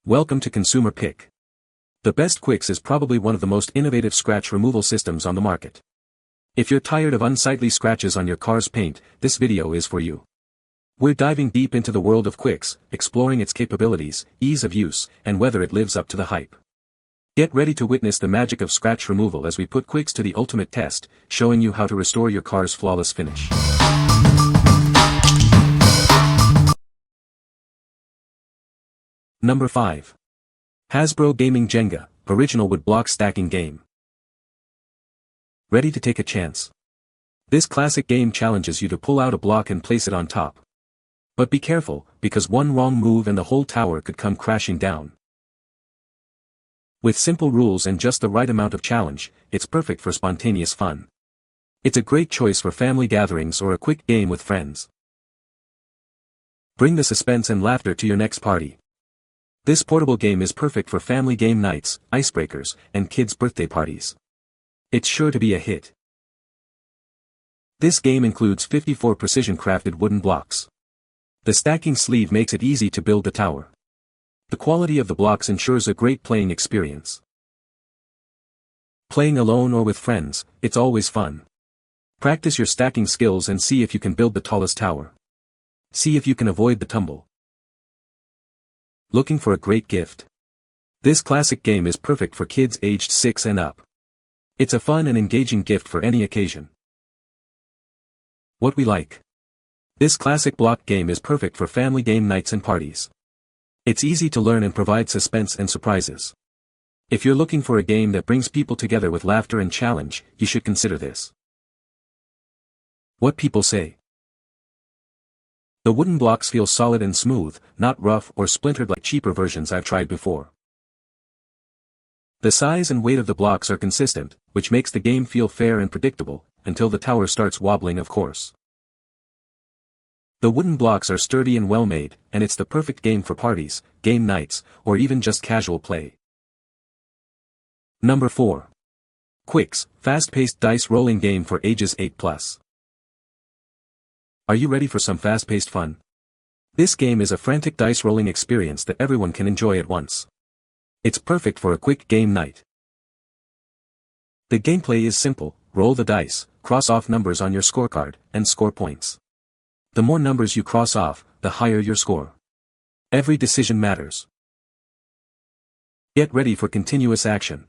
Welcome to Consumer Pick. The best Qwixx is probably one of the most innovative scratch removal systems on the market. If you're tired of unsightly scratches on your car's paint, this video is for you. We're diving deep into the world of Qwixx, exploring its capabilities, ease of use, and whether it lives up to the hype. Get ready to witness the magic of scratch removal as we put Qwixx to the ultimate test, showing you how to restore your car's flawless finish. Number 5. Hasbro Gaming Jenga, original wood block stacking game. Ready to take a chance? This classic game challenges you to pull out a block and place it on top. But be careful, because one wrong move and the whole tower could come crashing down. With simple rules and just the right amount of challenge, it's perfect for spontaneous fun. It's a great choice for family gatherings or a quick game with friends. Bring the suspense and laughter to your next party. This portable game is perfect for family game nights, icebreakers, and kids' birthday parties. It's sure to be a hit. This game includes 54 precision-crafted wooden blocks. The stacking sleeve makes it easy to build the tower. The quality of the blocks ensures a great playing experience. Playing alone or with friends, it's always fun. Practice your stacking skills and see if you can build the tallest tower. See if you can avoid the tumble. Looking for a great gift? This classic game is perfect for kids aged 6 and up. It's a fun and engaging gift for any occasion. What we like. This classic block game is perfect for family game nights and parties. It's easy to learn and provides suspense and surprises. If you're looking for a game that brings people together with laughter and challenge, you should consider this. What people say. The wooden blocks feel solid and smooth, not rough or splintered like cheaper versions I've tried before. The size and weight of the blocks are consistent, which makes the game feel fair and predictable, until the tower starts wobbling, of course. The wooden blocks are sturdy and well made, and it's the perfect game for parties, game nights, or even just casual play. Number 4. Qwixx, fast-paced dice rolling game for ages 8+. Are you ready for some fast-paced fun? This game is a frantic dice-rolling experience that everyone can enjoy at once. It's perfect for a quick game night. The gameplay is simple: roll the dice, cross off numbers on your scorecard, and score points. The more numbers you cross off, the higher your score. Every decision matters. Get ready for continuous action.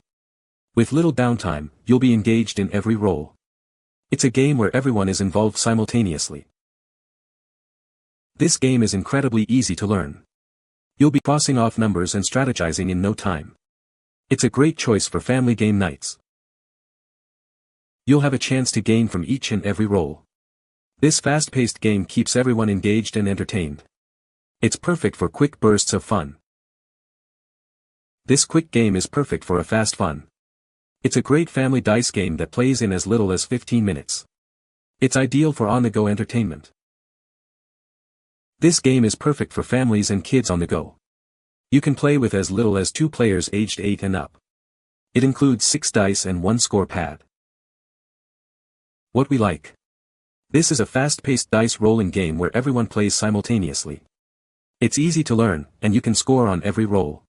With little downtime, you'll be engaged in every roll. It's a game where everyone is involved simultaneously. This game is incredibly easy to learn. You'll be crossing off numbers and strategizing in no time. It's a great choice for family game nights. You'll have a chance to gain from each and every roll. This fast-paced game keeps everyone engaged and entertained. It's perfect for quick bursts of fun. This quick game is perfect for a fast fun. It's a great family dice game that plays in as little as 15 minutes. It's ideal for on-the-go entertainment. This game is perfect for families and kids on the go. You can play with as little as 2 players aged 8 and up. It includes 6 dice and 1 score pad. What we like. This is a fast-paced dice rolling game where everyone plays simultaneously. It's easy to learn, and you can score on every roll.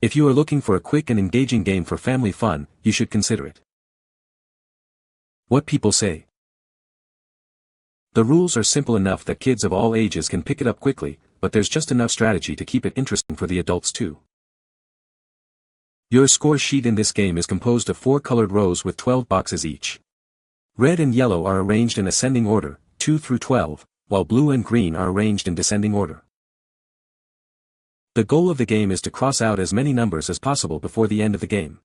If you are looking for a quick and engaging game for family fun, you should consider it. What people say. The rules are simple enough that kids of all ages can pick it up quickly, but there's just enough strategy to keep it interesting for the adults too. Your score sheet in this game is composed of 4 colored rows with 12 boxes each. Red and yellow are arranged in ascending order, 2 through 12, while blue and green are arranged in descending order. The goal of the game is to cross out as many numbers as possible before the end of the game.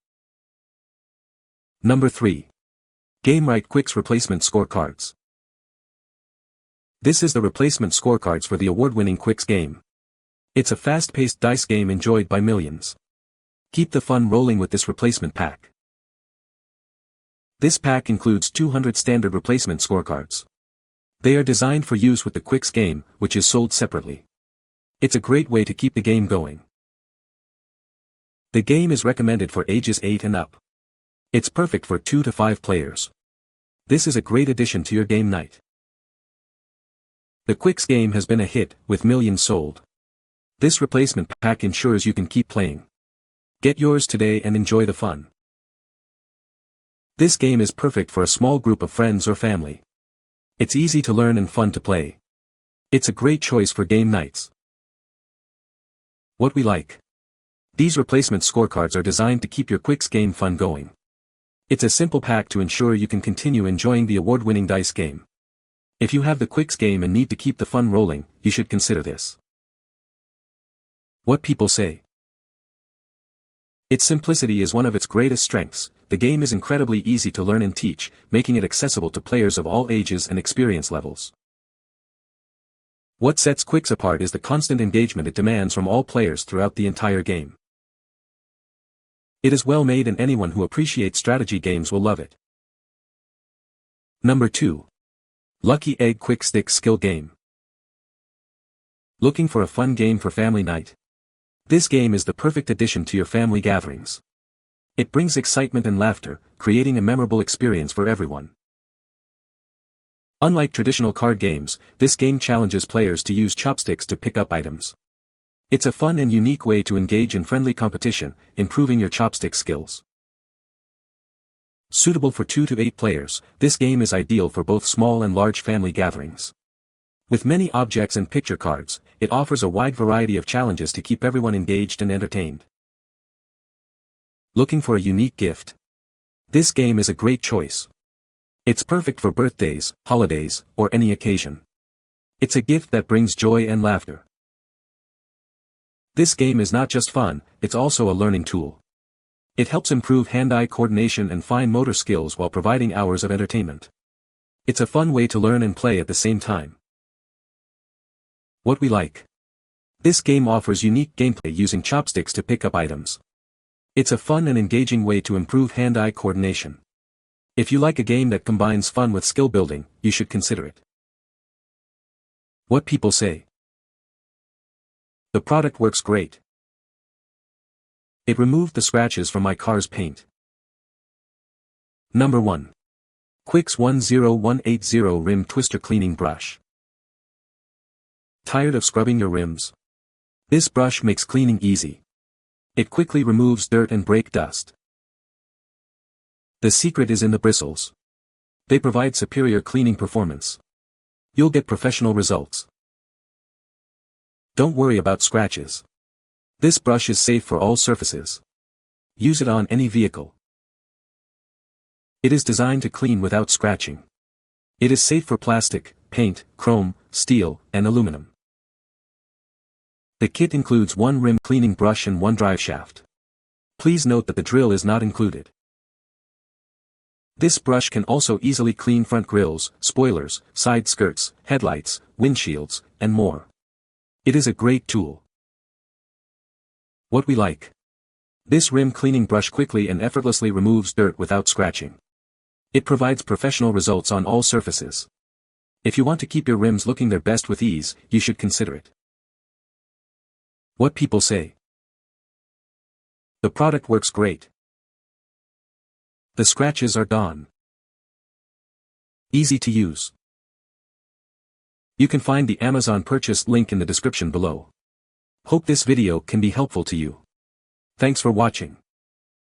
Number 3. Gamewright Qwixx Replacement Scorecards. This is the replacement scorecards for the award-winning Qwixx game. It's a fast-paced dice game enjoyed by millions. Keep the fun rolling with this replacement pack. This pack includes 200 standard replacement scorecards. They are designed for use with the Qwixx game, which is sold separately. It's a great way to keep the game going. The game is recommended for ages 8 and up. It's perfect for 2 to 5 players. This is a great addition to your game night. The Qwixx game has been a hit, with millions sold. This replacement pack ensures you can keep playing. Get yours today and enjoy the fun. This game is perfect for a small group of friends or family. It's easy to learn and fun to play. It's a great choice for game nights. What we like. These replacement scorecards are designed to keep your Qwixx game fun going. It's a simple pack to ensure you can continue enjoying the award-winning dice game. If you have the Qwixx game and need to keep the fun rolling, you should consider this. What people say. Its simplicity is one of its greatest strengths. The game is incredibly easy to learn and teach, making it accessible to players of all ages and experience levels. What sets Qwixx apart is the constant engagement it demands from all players throughout the entire game. It is well made and anyone who appreciates strategy games will love it. Number 2. Lucky Egg Quick Stick Skill Game. Looking for a fun game for family night? This game is the perfect addition to your family gatherings. It brings excitement and laughter, creating a memorable experience for everyone. Unlike traditional card games, this game challenges players to use chopsticks to pick up items. It's a fun and unique way to engage in friendly competition, improving your chopstick skills. Suitable for 2 to 8 players, this game is ideal for both small and large family gatherings. With many objects and picture cards, it offers a wide variety of challenges to keep everyone engaged and entertained. Looking for a unique gift? This game is a great choice. It's perfect for birthdays, holidays, or any occasion. It's a gift that brings joy and laughter. This game is not just fun, it's also a learning tool. It helps improve hand-eye coordination and fine motor skills while providing hours of entertainment. It's a fun way to learn and play at the same time. What we like. This game offers unique gameplay using chopsticks to pick up items. It's a fun and engaging way to improve hand-eye coordination. If you like a game that combines fun with skill building, you should consider it. What people say. The product works great. It removed the scratches from my car's paint. Number 1. Quixx 10180 Rim Twister Cleaning Brush. Tired of scrubbing your rims? This brush makes cleaning easy. It quickly removes dirt and brake dust. The secret is in the bristles. They provide superior cleaning performance. You'll get professional results. Don't worry about scratches. This brush is safe for all surfaces. Use it on any vehicle. It is designed to clean without scratching. It is safe for plastic, paint, chrome, steel, and aluminum. The kit includes 1 rim cleaning brush and 1 drive shaft. Please note that the drill is not included. This brush can also easily clean front grills, spoilers, side skirts, headlights, windshields, and more. It is a great tool. What we like. This rim cleaning brush quickly and effortlessly removes dirt without scratching. It provides professional results on all surfaces. If you want to keep your rims looking their best with ease, you should consider it. What people say. The product works great. The scratches are gone. Easy to use. You can find the Amazon purchase link in the description below. Hope this video can be helpful to you. Thanks for watching.